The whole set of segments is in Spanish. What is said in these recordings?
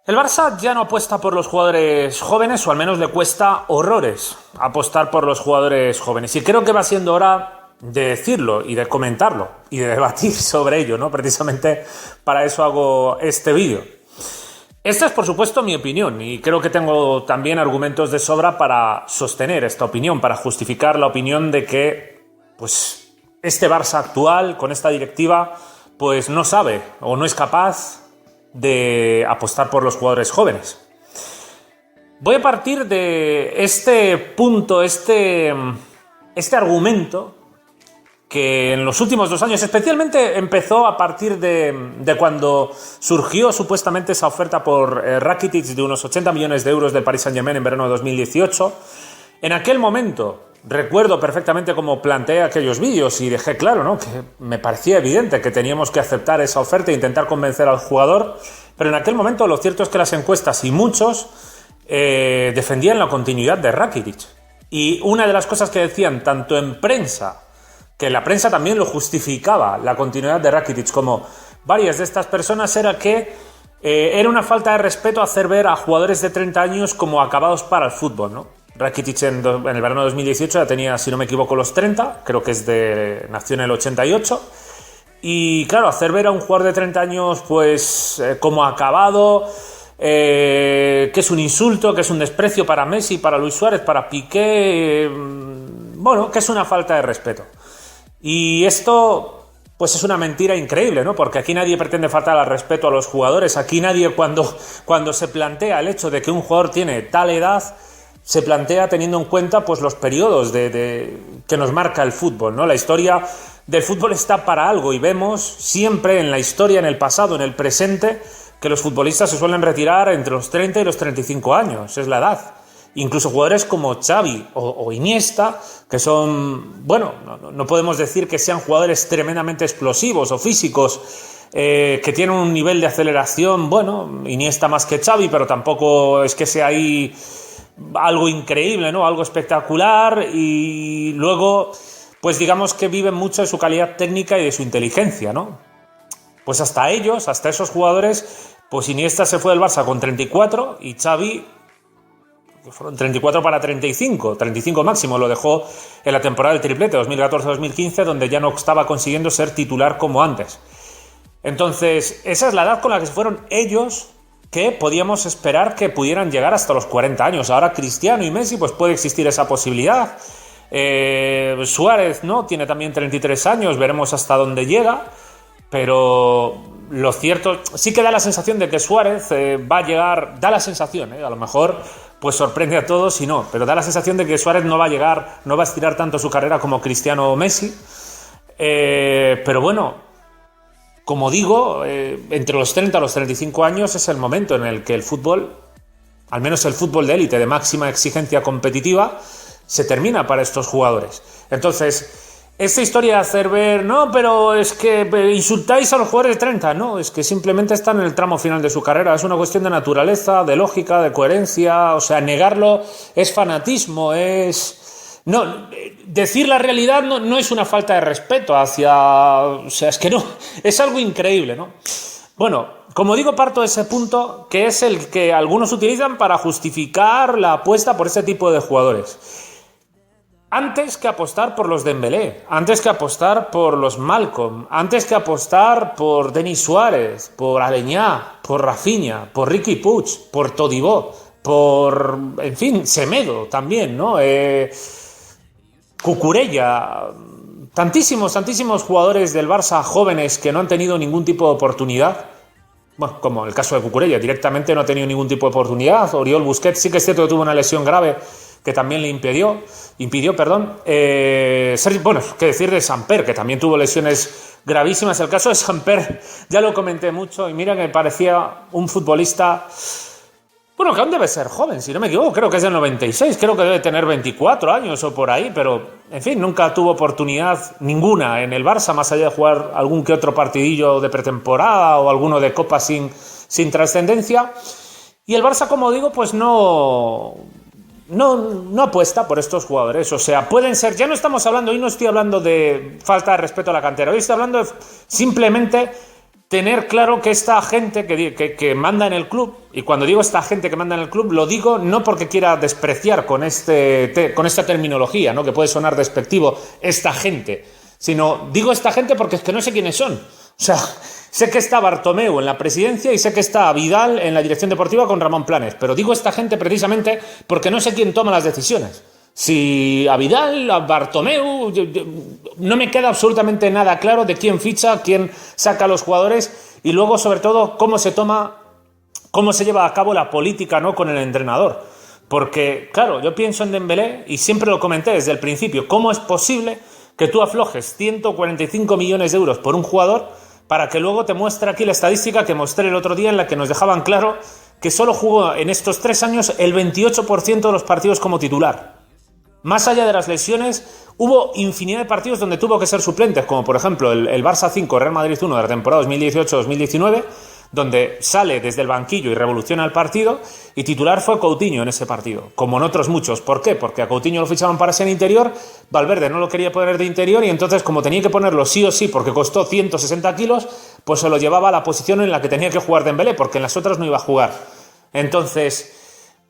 El Barça ya no apuesta por los jugadores jóvenes, o al menos le cuesta horrores apostar por los jugadores jóvenes. Y creo que va siendo hora de decirlo y de comentarlo y de debatir sobre ello, ¿no? Precisamente para eso hago este vídeo. Esta es, por supuesto, mi opinión y creo que tengo también argumentos de sobra para sostener esta opinión, para justificar la opinión de que, pues, este Barça actual, con esta directiva, pues no sabe o no es capaz de apostar por los jugadores jóvenes. Voy a partir de este punto, este argumento que en los últimos 2 años, especialmente empezó a partir de cuando surgió supuestamente esa oferta por Rakitic de unos 80 millones de euros del Paris Saint-Germain en verano de 2018. En aquel momento recuerdo perfectamente cómo planteé aquellos vídeos y dejé claro, ¿no?, que me parecía evidente que teníamos que aceptar esa oferta e intentar convencer al jugador, pero en aquel momento lo cierto es que las encuestas y muchos defendían la continuidad de Rakitic. Y una de las cosas que decían tanto en prensa, que la prensa también lo justificaba, la continuidad de Rakitic, como varias de estas personas, era que era una falta de respeto hacer ver a jugadores de 30 años como acabados para el fútbol, ¿no? Rakitic en el verano de 2018 ya tenía, si no me equivoco, los 30, creo que nació en el 88, y claro, hacer ver a un jugador de 30 años pues como acabado, que es un insulto, que es un desprecio para Messi, para Luis Suárez, para Piqué, bueno, que es una falta de respeto. Y esto pues es una mentira increíble, ¿no? Porque aquí nadie pretende faltar al respeto a los jugadores, aquí nadie cuando se plantea el hecho de que un jugador tiene tal edad, se plantea teniendo en cuenta pues los periodos que nos marca el fútbol, ¿no? La historia del fútbol está para algo y vemos siempre en la historia, en el pasado, en el presente, que los futbolistas se suelen retirar entre los 30 y los 35 años, es la edad. Incluso jugadores como Xavi o Iniesta, que son, bueno, no podemos decir que sean jugadores tremendamente explosivos o físicos, que tienen un nivel de aceleración, bueno, Iniesta más que Xavi, pero tampoco es que sea ahí algo increíble, ¿no? Algo espectacular, y luego, pues digamos que viven mucho de su calidad técnica y de su inteligencia, ¿no? Pues hasta esos jugadores, pues Iniesta se fue del Barça con 34 y Xavi fueron 34 para 35 máximo, lo dejó en la temporada del triplete 2014-2015, donde ya no estaba consiguiendo ser titular como antes. Entonces, esa es la edad con la que se fueron ellos, que podíamos esperar que pudieran llegar hasta los 40 años. Ahora Cristiano y Messi, pues puede existir esa posibilidad. Suárez, ¿no?, tiene también 33 años, veremos hasta dónde llega, pero lo cierto, sí que da la sensación de que Suárez va a llegar, da la sensación, a lo mejor pues sorprende a todos y no, pero da la sensación de que Suárez no va a llegar, no va a estirar tanto su carrera como Cristiano o Messi, pero bueno, como digo, entre los 30 y los 35 años es el momento en el que el fútbol, al menos el fútbol de élite de máxima exigencia competitiva, se termina para estos jugadores. Entonces, esta historia de hacer ver, no, pero es que insultáis a los jugadores de 30, no, es que simplemente están en el tramo final de su carrera, es una cuestión de naturaleza, de lógica, de coherencia, o sea, negarlo es fanatismo, no, decir la realidad no es una falta de respeto o sea, es que no, es algo increíble, ¿no? Bueno, como digo, parto de ese punto, que es el que algunos utilizan para justificar la apuesta por ese tipo de jugadores. Antes que apostar por los Dembélé, antes que apostar por los Malcolm, antes que apostar por Denis Suárez, por Aleñá, por Rafinha, por Riqui Puig, por Todibo, por, en fin, Semedo también, ¿no? Cucurella, tantísimos jugadores del Barça jóvenes que no han tenido ningún tipo de oportunidad. Bueno, como el caso de Cucurella, directamente no ha tenido ningún tipo de oportunidad. Oriol Busquets sí que es cierto que tuvo una lesión grave que también le impidió, bueno, qué decir de Samper, que también tuvo lesiones gravísimas. El caso de Samper ya lo comenté mucho y mira que me parecía un futbolista, bueno, que aún debe ser joven, si no me equivoco, creo que es del 96, creo que debe tener 24 años o por ahí, pero en fin, nunca tuvo oportunidad ninguna en el Barça, más allá de jugar algún que otro partidillo de pretemporada o alguno de Copa sin trascendencia. Y el Barça, como digo, pues no apuesta por estos jugadores. O sea, pueden ser, ya no estamos hablando, hoy no estoy hablando de falta de respeto a la cantera, hoy estoy hablando de simplemente tener claro que esta gente que manda en el club, y cuando digo esta gente que manda en el club, lo digo no porque quiera despreciar con esta terminología, ¿no? Que puede sonar despectivo, esta gente, sino digo esta gente porque es que no sé quiénes son. O sea, sé que está Bartomeu en la presidencia y sé que está Vidal en la dirección deportiva con Ramón Planes, pero digo esta gente precisamente porque no sé quién toma las decisiones. Si a Vidal, a Bartomeu, no me queda absolutamente nada claro de quién ficha, quién saca a los jugadores y luego, sobre todo, cómo se lleva a cabo la política, ¿no?, con el entrenador. Porque, claro, yo pienso en Dembélé y siempre lo comenté desde el principio, ¿cómo es posible que tú aflojes 145 millones de euros por un jugador para que luego te muestre aquí la estadística que mostré el otro día en la que nos dejaban claro que solo jugó en estos 3 años el 28% de los partidos como titular? Más allá de las lesiones, hubo infinidad de partidos donde tuvo que ser suplentes, como por ejemplo el Barça 5, Real Madrid 1 de la temporada 2018-2019, donde sale desde el banquillo y revoluciona el partido, y titular fue Coutinho en ese partido, como en otros muchos. ¿Por qué? Porque a Coutinho lo fichaban para ser interior, Valverde no lo quería poner de interior, y entonces, como tenía que ponerlo sí o sí porque costó 160 kilos, pues se lo llevaba a la posición en la que tenía que jugar Dembélé, porque en las otras no iba a jugar. Entonces,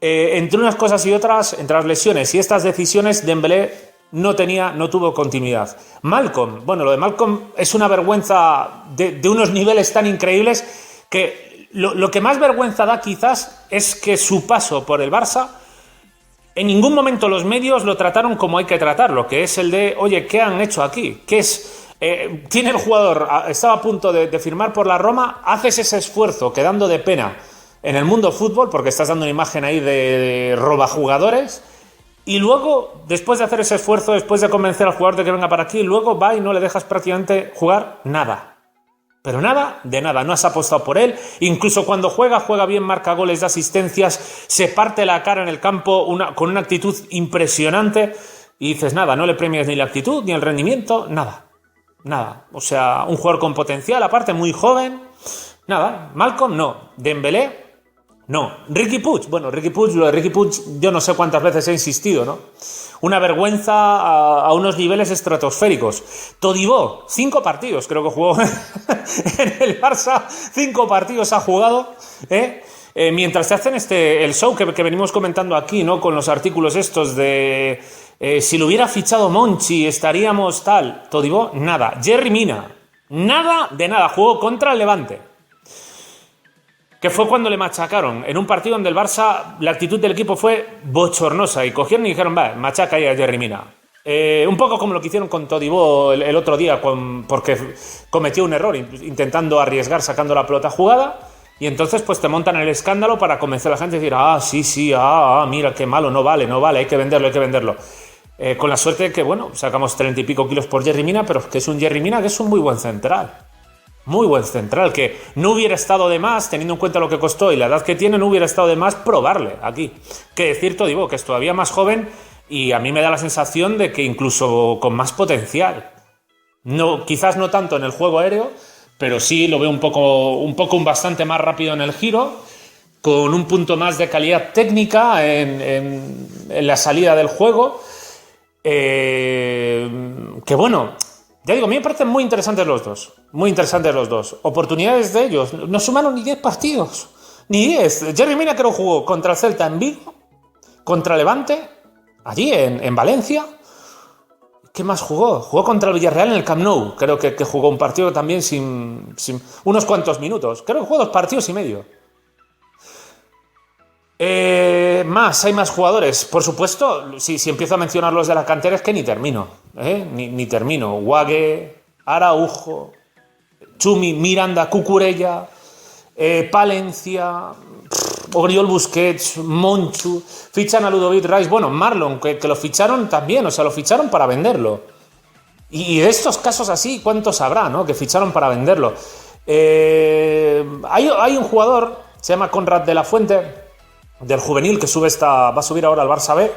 entre unas cosas y otras, entre las lesiones y estas decisiones, Dembélé no tuvo continuidad. Malcom, bueno, lo de Malcom es una vergüenza de unos niveles tan increíbles que lo que más vergüenza da quizás es que su paso por el Barça, en ningún momento los medios lo trataron como hay que tratarlo, que es el de, oye, ¿qué han hecho aquí? ¿Qué es? Tiene el jugador, estaba a punto de firmar por la Roma, haces ese esfuerzo quedando de pena en el mundo fútbol, porque estás dando una imagen ahí de robajugadores, y luego, después de hacer ese esfuerzo, después de convencer al jugador de que venga para aquí, luego va y no le dejas prácticamente jugar nada. Pero nada de nada, no has apostado por él, incluso cuando juega bien, marca goles, da asistencias, se parte la cara en el campo con una actitud impresionante, y dices nada, no le premias ni la actitud, ni el rendimiento, nada. O sea, un jugador con potencial, aparte muy joven, nada. Malcom no, Dembélé no. Riqui Puig, lo de Riqui Puig yo no sé cuántas veces he insistido, ¿no? Una vergüenza a unos niveles estratosféricos. Todibo, 5 partidos creo que jugó en el Barça, 5 partidos ha jugado, mientras se hacen el show que venimos comentando aquí, ¿no?, con los artículos estos de si lo hubiera fichado Monchi estaríamos tal. Todibo, nada. Yerry Mina, nada de nada, jugó contra el Levante, que fue cuando le machacaron, en un partido donde el Barça, la actitud del equipo fue bochornosa, y cogieron y dijeron, va, machaca ahí a Yerry Mina. Un poco como lo que hicieron con Todibo el otro día, porque cometió un error intentando arriesgar sacando la pelota jugada, y entonces pues te montan el escándalo para convencer a la gente y decir, sí, mira, qué malo, no vale, hay que venderlo. Con la suerte de que, bueno, sacamos 30 y pico kilos por Yerry Mina, pero que es un Yerry Mina que es un muy buen central. Muy buen central, que no hubiera estado de más, teniendo en cuenta lo que costó y la edad que tiene, no hubiera estado de más probarle aquí. Que decir Todibo, que es todavía más joven y a mí me da la sensación de que incluso con más potencial. No, quizás no tanto en el juego aéreo, pero sí lo veo un bastante más rápido en el giro, con un punto más de calidad técnica en la salida del juego. Que bueno, ya digo, a mí me parecen muy interesantes los dos. Oportunidades de ellos. No sumaron ni 10 partidos. Ni 10. Yerry Mina, que lo jugó contra el Celta en Vigo, contra Levante, allí en Valencia. ¿Qué más jugó? Jugó contra el Villarreal en el Camp Nou. Creo que jugó un partido también sin unos cuantos minutos. Creo que jugó 2 partidos y medio. Hay más jugadores. Por supuesto, si empiezo a mencionar los de la cantera es que ni termino. Ni termino. Wague, Araujo, Chumi, Miranda, Cucurella, Palencia, Oriol Busquets, Monchu, fichan a Ludovic Rice, bueno, Marlon, que lo ficharon también, o sea, lo ficharon para venderlo. Y de estos casos así, ¿cuántos habrá, no?, que ficharon para venderlo. Hay un jugador, se llama Conrad de la Fuente, del juvenil, que va a subir ahora al Barça B.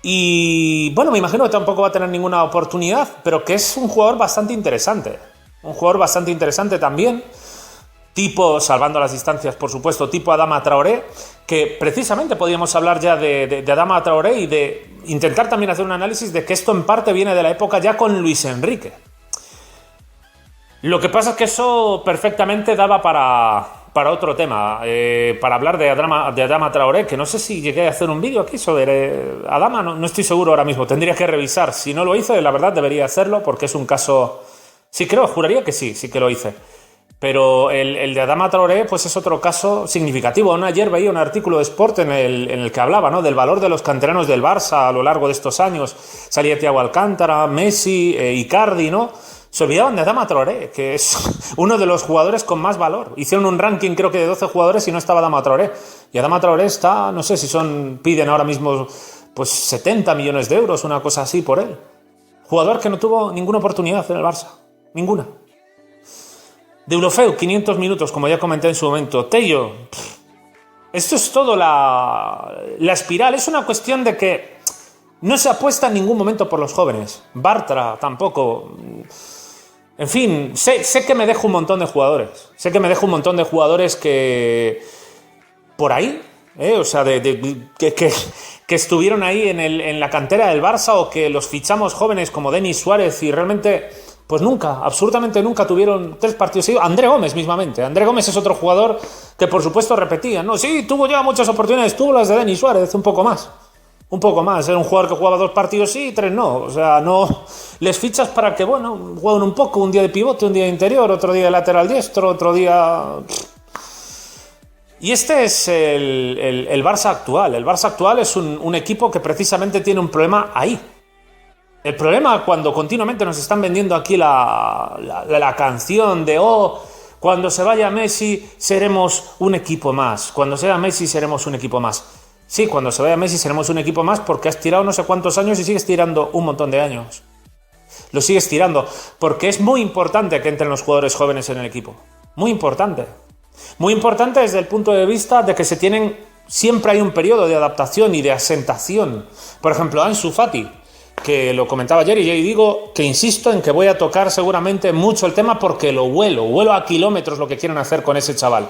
Y bueno, me imagino que tampoco va a tener ninguna oportunidad, pero que es un jugador bastante interesante. Un jugador bastante interesante también. Tipo, salvando las distancias, por supuesto, tipo Adama Traoré, que precisamente podríamos hablar ya de Adama Traoré y de intentar también hacer un análisis de que esto en parte viene de la época ya con Luis Enrique. Lo que pasa es que eso perfectamente daba para otro tema, para hablar de Adama Traoré, que no sé si llegué a hacer un vídeo aquí sobre Adama, no estoy seguro ahora mismo, tendría que revisar. Si no lo hice, la verdad debería hacerlo porque es un caso... Sí, creo, juraría que sí que lo hice. Pero el de Adama Traoré pues es otro caso significativo. Ayer veía un artículo de Sport en el que hablaba, ¿no?, del valor de los canteranos del Barça a lo largo de estos años. Salía Thiago Alcántara, Messi, Icardi, ¿no? Se olvidaban de Adama Traoré, que es uno de los jugadores con más valor. Hicieron un ranking creo que de 12 jugadores y no estaba Adama Traoré. Y Adama Traoré está, no sé si piden ahora mismo pues 70 millones de euros, una cosa así por él. Jugador que no tuvo ninguna oportunidad en el Barça. Ninguna. Deulofeu, 500 minutos, como ya comenté en su momento. Tello, esto es todo la espiral. Es una cuestión de que no se apuesta en ningún momento por los jóvenes. Bartra tampoco. En fin, sé que me dejo un montón de jugadores. Sé que me dejo un montón de jugadores que... por ahí, o sea, que estuvieron ahí en la cantera del Barça o que los fichamos jóvenes como Denis Suárez y realmente... pues nunca, absolutamente nunca tuvieron 3 partidos seguidos. André Gómez mismamente. André Gómez es otro jugador que por supuesto repetía. No, sí, tuvo ya muchas oportunidades. Tuvo las de Denis Suárez, un poco más. Un poco más. Era un jugador que jugaba 2 partidos sí y 3 no. O sea, no les fichas para que, bueno, jueguen un poco. Un día de pivote, un día de interior, otro día de lateral diestro, otro día... Y este es el Barça actual. El Barça actual es un equipo que precisamente tiene un problema ahí. El problema cuando continuamente nos están vendiendo aquí la canción de cuando se vaya Messi seremos un equipo más. Cuando se vaya Messi seremos un equipo más. Sí, cuando se vaya Messi seremos un equipo más porque has tirado no sé cuántos años y sigues tirando un montón de años. Lo sigues tirando porque es muy importante que entren los jugadores jóvenes en el equipo. Muy importante. Muy importante desde el punto de vista de que siempre hay un periodo de adaptación y de asentación. Por ejemplo, Ansu Fati, que lo comentaba ayer y digo que insisto en que voy a tocar seguramente mucho el tema porque lo huelo a kilómetros lo que quieren hacer con ese chaval.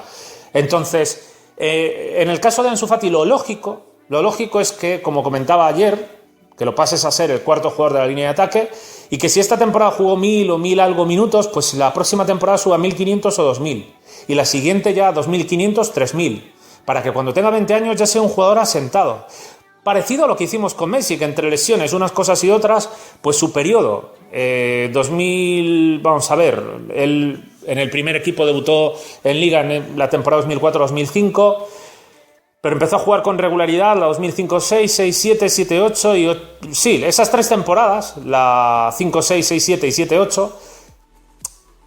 Entonces, en el caso de Ansu Fati lo lógico es que, como comentaba ayer, que lo pases a ser el cuarto jugador de la línea de ataque y que si esta temporada jugó 1000 o 1000 algo minutos, pues la próxima temporada suba 1500 o 2000 y la siguiente ya 2500, 3000, para que cuando tenga 20 años ya sea un jugador asentado. Parecido a lo que hicimos con Messi, que entre lesiones, unas cosas y otras, pues su periodo, 2000, vamos a ver, él en el primer equipo debutó en Liga en la temporada 2004-2005, pero empezó a jugar con regularidad la 2005-6, 6-7, 7-8 y... Sí, esas 3 temporadas, la 5-6, 6-7 y 7-8,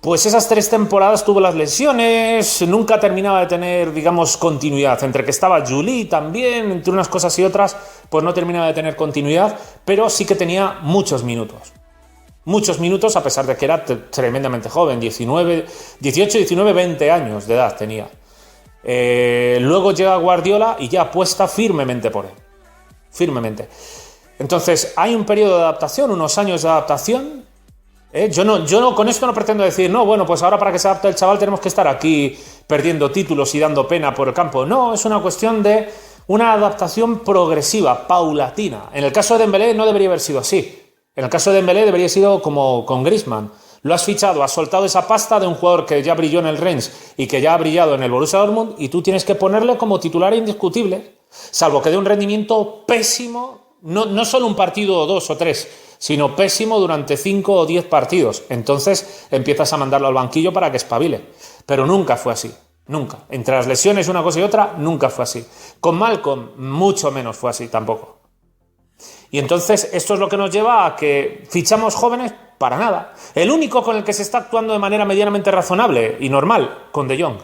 pues esas 3 temporadas tuvo las lesiones, nunca terminaba de tener, digamos, continuidad. Entre que estaba Juli también, entre unas cosas y otras, pues no terminaba de tener continuidad, pero sí que tenía muchos minutos. Muchos minutos a pesar de que era tremendamente joven, 18, 19, 20 años de edad tenía. Luego llega Guardiola y ya apuesta firmemente por él. Firmemente. Entonces, hay un periodo de adaptación, unos años de adaptación. Yo no con esto no pretendo decir, no, bueno, pues ahora para que se adapte el chaval tenemos que estar aquí perdiendo títulos y dando pena por el campo. No, es una cuestión de una adaptación progresiva, paulatina. En el caso de Dembélé no debería haber sido así. En el caso de Dembélé debería haber sido como con Griezmann. Lo has fichado, has soltado esa pasta de un jugador que ya brilló en el Rennes y que ya ha brillado en el Borussia Dortmund y tú tienes que ponerle como titular indiscutible, salvo que dé un rendimiento pésimo, no solo un partido o 2 o 3, sino pésimo durante 5 o 10 partidos. Entonces empiezas a mandarlo al banquillo para que espabile. Pero nunca fue así. Nunca. Entre las lesiones una cosa y otra, nunca fue así. Con Malcolm, mucho menos fue así tampoco. Y entonces esto es lo que nos lleva a que fichamos jóvenes para nada. El único con el que se está actuando de manera medianamente razonable y normal, con De Jong,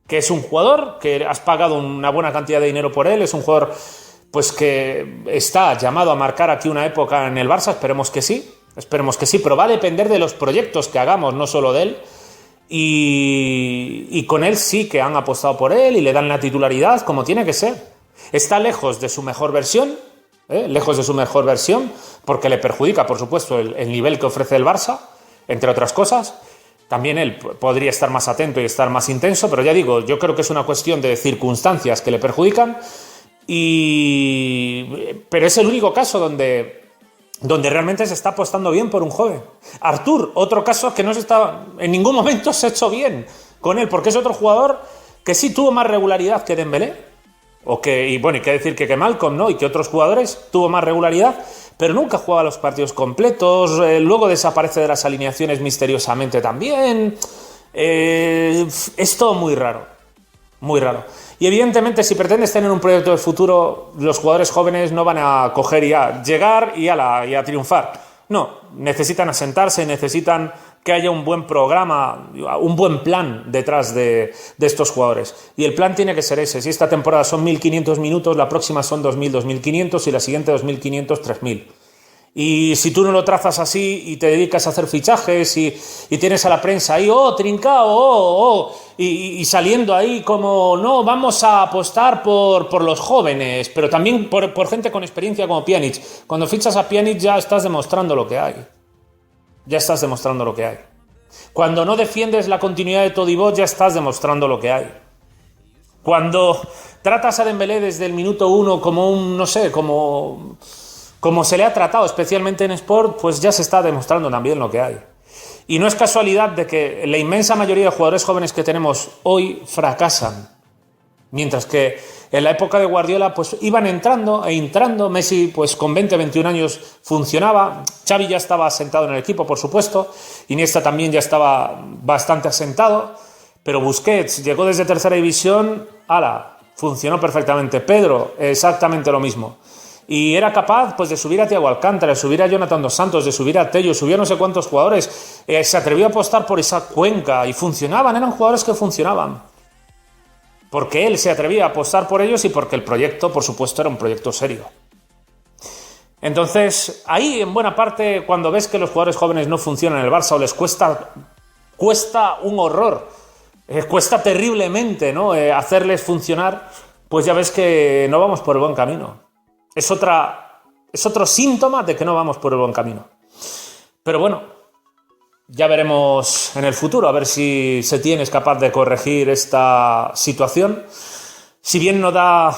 que es un jugador que has pagado una buena cantidad de dinero por él, es un jugador pues que está llamado a marcar aquí una época en el Barça, esperemos que sí, pero va a depender de los proyectos que hagamos, no solo de él, y con él sí que han apostado por él y le dan la titularidad como tiene que ser. Está lejos de su mejor versión, porque le perjudica, por supuesto, el nivel que ofrece el Barça, entre otras cosas. También él podría estar más atento y estar más intenso, pero ya digo, yo creo que es una cuestión de circunstancias que le perjudican. Pero es el único caso donde donde realmente se está apostando bien por un joven. Artur, otro caso que no se está, en ningún momento se ha hecho bien con él, porque es otro jugador que sí tuvo más regularidad que Dembélé, y hay que decir que Malcolm, ¿no? Y que otros jugadores tuvo más regularidad, pero nunca jugaba los partidos completos, luego desaparece de las alineaciones misteriosamente también. Es todo muy raro, muy raro. Y evidentemente, si pretendes tener un proyecto de futuro, los jugadores jóvenes no van a coger y a llegar y a triunfar. No, necesitan asentarse, necesitan que haya un buen programa, un buen plan detrás de estos jugadores. Y el plan tiene que ser ese. Si esta temporada son 1.500 minutos, la próxima son 2.000, 2.500 y la siguiente 2.500, 3.000. Y si tú no lo trazas así y te dedicas a hacer fichajes y tienes a la prensa ahí, Trincao, y saliendo ahí como, no, vamos a apostar por los jóvenes, pero también por gente con experiencia como Pjanic. Cuando fichas a Pjanic ya estás demostrando lo que hay. Ya estás demostrando lo que hay. Cuando no defiendes la continuidad de Todibo, ya estás demostrando lo que hay. Cuando tratas a Dembélé desde el minuto 1 como como se le ha tratado, especialmente en Sport, pues ya se está demostrando también lo que hay. Y no es casualidad de que la inmensa mayoría de jugadores jóvenes que tenemos hoy fracasan. Mientras que en la época de Guardiola pues iban entrando, Messi pues con 20, 21 años funcionaba, Xavi ya estaba asentado en el equipo, por supuesto, Iniesta también ya estaba bastante asentado, pero Busquets llegó desde tercera división, funcionó perfectamente, Pedro exactamente lo mismo. Y era capaz pues de subir a Thiago Alcántara, de subir a Jonathan Dos Santos, de subir a Tello, subir a no sé cuántos jugadores. Se atrevió a apostar por esa Cuenca y funcionaban, eran jugadores que funcionaban. Porque él se atrevía a apostar por ellos y porque el proyecto, por supuesto, era un proyecto serio. Entonces, ahí en buena parte, cuando ves que los jugadores jóvenes no funcionan en el Barça o les cuesta un horror, cuesta terriblemente, ¿no? Hacerles funcionar, pues ya ves que no vamos por el buen camino. Es otro síntoma de que no vamos por el buen camino. Pero bueno, ya veremos en el futuro, a ver si Setién es capaz de corregir esta situación. Si bien no da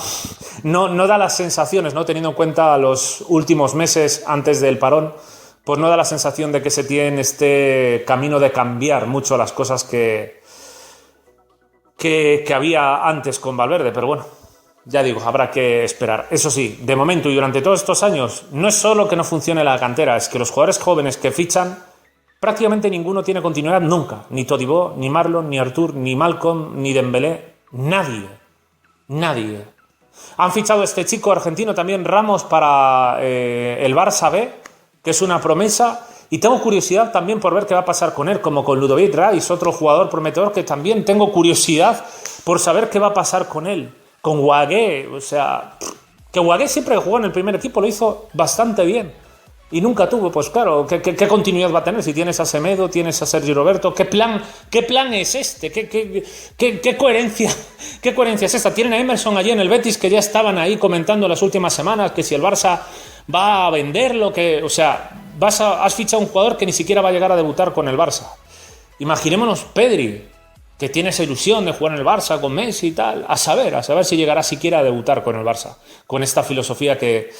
las sensaciones, ¿no? Teniendo en cuenta los últimos meses antes del parón, pues no da la sensación de que Setién esté camino de cambiar mucho las cosas que había antes con Valverde, pero bueno. Ya digo, habrá que esperar. Eso sí, de momento y durante todos estos años, no es solo que no funcione la cantera, es que los jugadores jóvenes que fichan, prácticamente ninguno tiene continuidad nunca. Ni Todibo, ni Marlon, ni Artur, ni Malcolm, ni Dembélé. Nadie. Han fichado a este chico argentino también, Ramos, para el Barça B, que es una promesa. Y tengo curiosidad también por ver qué va a pasar con él, como con Ludovic Reis, otro jugador prometedor que también tengo curiosidad por saber qué va a pasar con él. Con Wagué, o sea, que Wagué siempre que jugó en el primer equipo lo hizo bastante bien y nunca tuvo, pues claro, ¿qué continuidad va a tener? Si tienes a Semedo, tienes a Sergi Roberto, ¿qué plan es este? ¿Qué coherencia es esta? Tienen a Emerson allí en el Betis, que ya estaban ahí comentando las últimas semanas que si el Barça va a venderlo, has fichado un jugador que ni siquiera va a llegar a debutar con el Barça. Imaginémonos Pedri, que tiene esa ilusión de jugar en el Barça con Messi y tal, a saber si llegará siquiera a debutar con el Barça, con esta filosofía que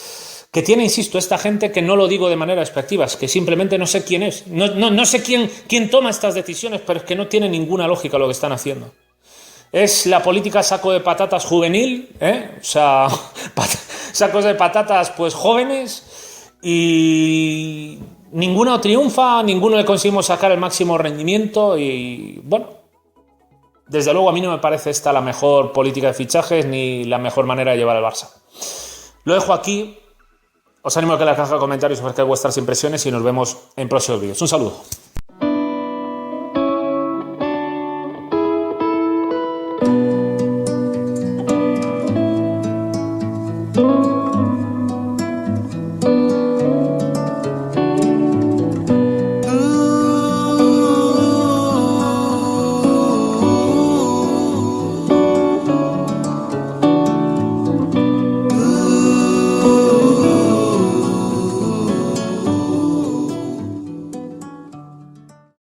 tiene, insisto, esta gente, que no lo digo de manera despectiva, es que simplemente no sé quién es, no sé quién toma estas decisiones, pero es que no tiene ninguna lógica lo que están haciendo. Es la política saco de patatas juvenil, o sea, sacos de patatas pues jóvenes, y ninguno triunfa, ninguno le conseguimos sacar el máximo rendimiento y bueno, desde luego a mí no me parece esta la mejor política de fichajes ni la mejor manera de llevar al Barça. Lo dejo aquí. Os animo a que en la caja de comentarios os marquéis vuestras impresiones y nos vemos en próximos vídeos. Un saludo.